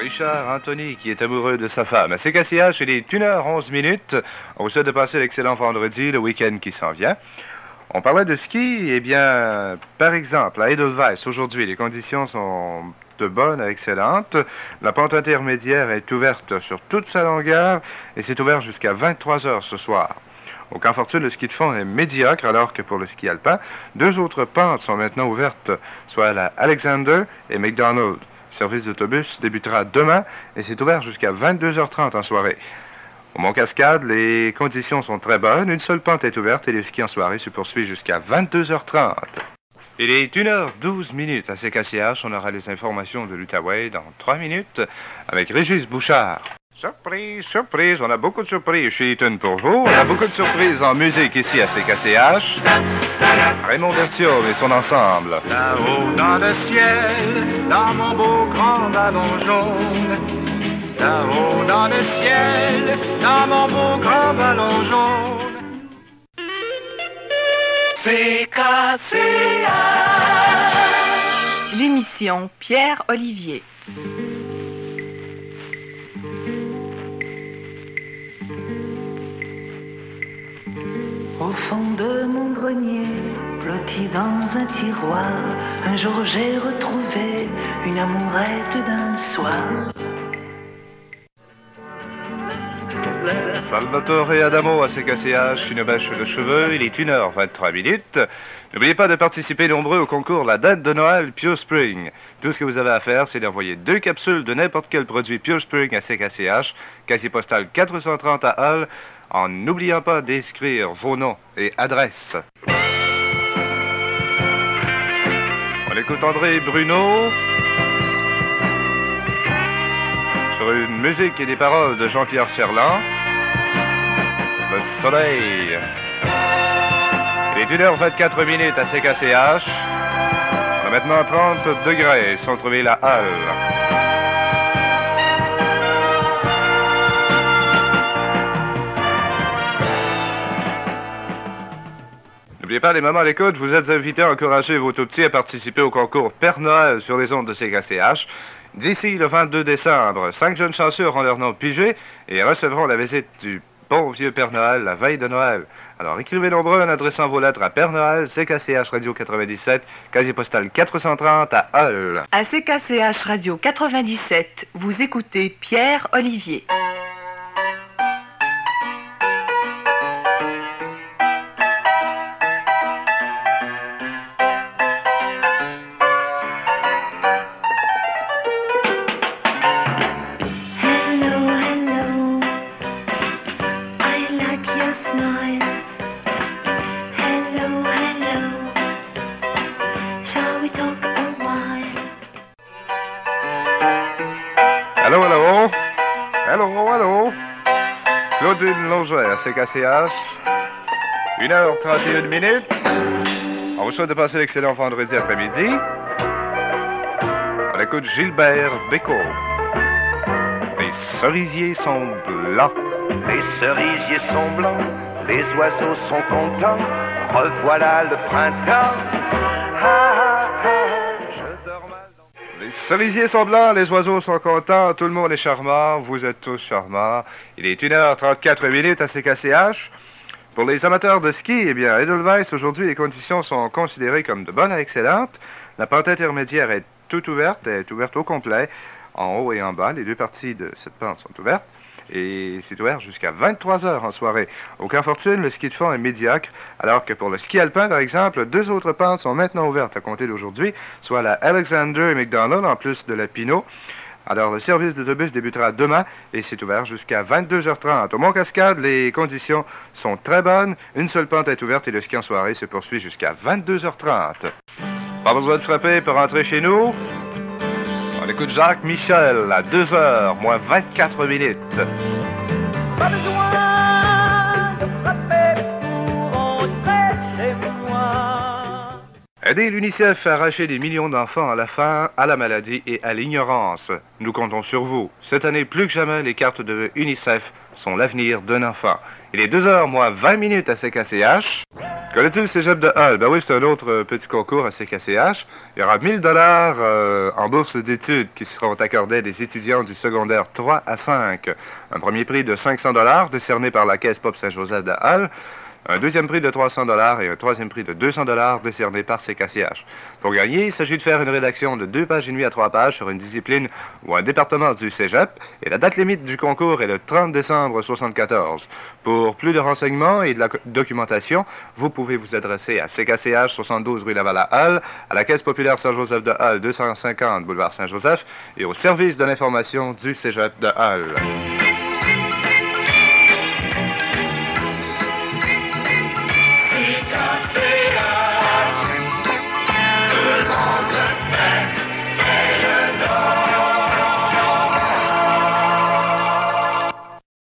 Richard Anthony qui est amoureux de sa femme. À CKCH, il est 1h11. On vous souhaite de passer l'excellent vendredi, le week-end qui s'en vient. On parlait de ski, eh bien, par exemple, à Edelweiss, aujourd'hui, les conditions sont de bonnes à excellentes. La pente intermédiaire est ouverte sur toute sa longueur et c'est ouvert jusqu'à 23 heures ce soir. Au Camp Fortune, le ski de fond est médiocre, alors que pour le ski alpin, deux autres pentes sont maintenant ouvertes, soit la Alexander et McDonald. Le service d'autobus débutera demain et c'est ouvert jusqu'à 22h30 en soirée. Au Mont-Cascade, les conditions sont très bonnes. Une seule pente est ouverte et le ski en soirée se poursuit jusqu'à 22h30. Il est 1h12 à CKCH. On aura les informations de l'Outaouais dans 3 minutes avec Régis Bouchard. Surprise, surprise, on a beaucoup de surprises chez Eaton pour vous. On a beaucoup de surprises en musique ici à CKCH. Raymond Berthiaume et son ensemble. Là-haut dans le ciel, dans mon beau grand ballon jaune. Là-haut dans le ciel, dans mon beau grand ballon jaune. CKCH. L'émission Pierre Olivier. Au fond de mon grenier, blotti dans un tiroir, un jour j'ai retrouvé une amourette d'un soir. Salvatore Adamo à CKCH, une bêche de cheveux, il est 1h23. N'oubliez pas de participer nombreux au concours La Date de Noël Pure Spring. Tout ce que vous avez à faire, c'est d'envoyer 2 capsules de n'importe quel produit Pure Spring à CKCH, casier postal 430 à Hull, en n'oubliant pas d'inscrire vos noms et adresses. On écoute André Bruno sur une musique et des paroles de Jean-Pierre Ferland. Le soleil. Il est 1h24 à CKCH. On a maintenant 30 degrés, centre-ville à Hull. N'oubliez pas, les mamans à l'écoute, vous êtes invités à encourager vos tout-petits à participer au concours Père Noël sur les ondes de CKCH. D'ici le 22 décembre, 5 jeunes chanceux auront leur nom pigé et recevront la visite du bon vieux Père Noël la veille de Noël. Alors écrivez nombreux en adressant vos lettres à Père Noël, CKCH Radio 97, casier postal 430 à Hull. À CKCH Radio 97, vous écoutez Pierre Olivier. Allô? Claudine Longer à CKCH. 1h31. On vous souhaite de passer l'excellent vendredi après-midi. On écoute Gilbert Bécaud. Les cerisiers sont blancs. Les cerisiers sont blancs, les oiseaux sont contents. Revoilà le printemps. Les cerisiers sont blancs, les oiseaux sont contents, tout le monde est charmant, vous êtes tous charmants. Il est 1h34 à CKCH. Pour les amateurs de ski, eh bien, à Edelweiss, aujourd'hui, les conditions sont considérées comme de bonnes à excellentes. La pente intermédiaire est toute ouverte, elle est ouverte au complet, en haut et en bas. Les deux parties de cette pente sont ouvertes. Et c'est ouvert jusqu'à 23 heures en soirée. Au Camp Fortune, le ski de fond est médiocre, alors que pour le ski alpin, par exemple, 2 autres pentes sont maintenant ouvertes à compter d'aujourd'hui, soit la Alexander et McDonald, en plus de la Pinot. Alors, le service d'autobus débutera demain et c'est ouvert jusqu'à 22h30. Au Mont-Cascade, les conditions sont très bonnes. Une seule pente est ouverte et le ski en soirée se poursuit jusqu'à 22h30. Pas besoin de frapper pour rentrer chez nous. On écoute Jacques Michel à 2h moins 24. Pas besoin de frapper pour entrer chez moi. Aider l'UNICEF à arracher des millions d'enfants à la faim, à la maladie et à l'ignorance. Nous comptons sur vous. Cette année, plus que jamais, les cartes de UNICEF sont l'avenir d'un enfant. Il est 2h moins 20 minutes à CKCH. Connais-tu le cégep de Hull? Ben oui, c'est un autre petit concours à CKCH. Il y aura 1000 $ en bourse d'études qui seront accordés à des étudiants du secondaire 3 à 5. Un premier prix de 500 $ décerné par la Caisse Pop Saint-Joseph de Hull. Un deuxième prix de 300 $ et un troisième prix de 200 $ décerné par CKCH. Pour gagner, il s'agit de faire une rédaction de 2 pages et demie à 3 pages sur une discipline ou un département du cégep. Et la date limite du concours est le 30 décembre 1974. Pour plus de renseignements et de la documentation, vous pouvez vous adresser à CKCH 72 rue Laval à Hull, à la Caisse populaire Saint-Joseph de Hull 250 boulevard Saint-Joseph et au service de l'information du cégep de Hull.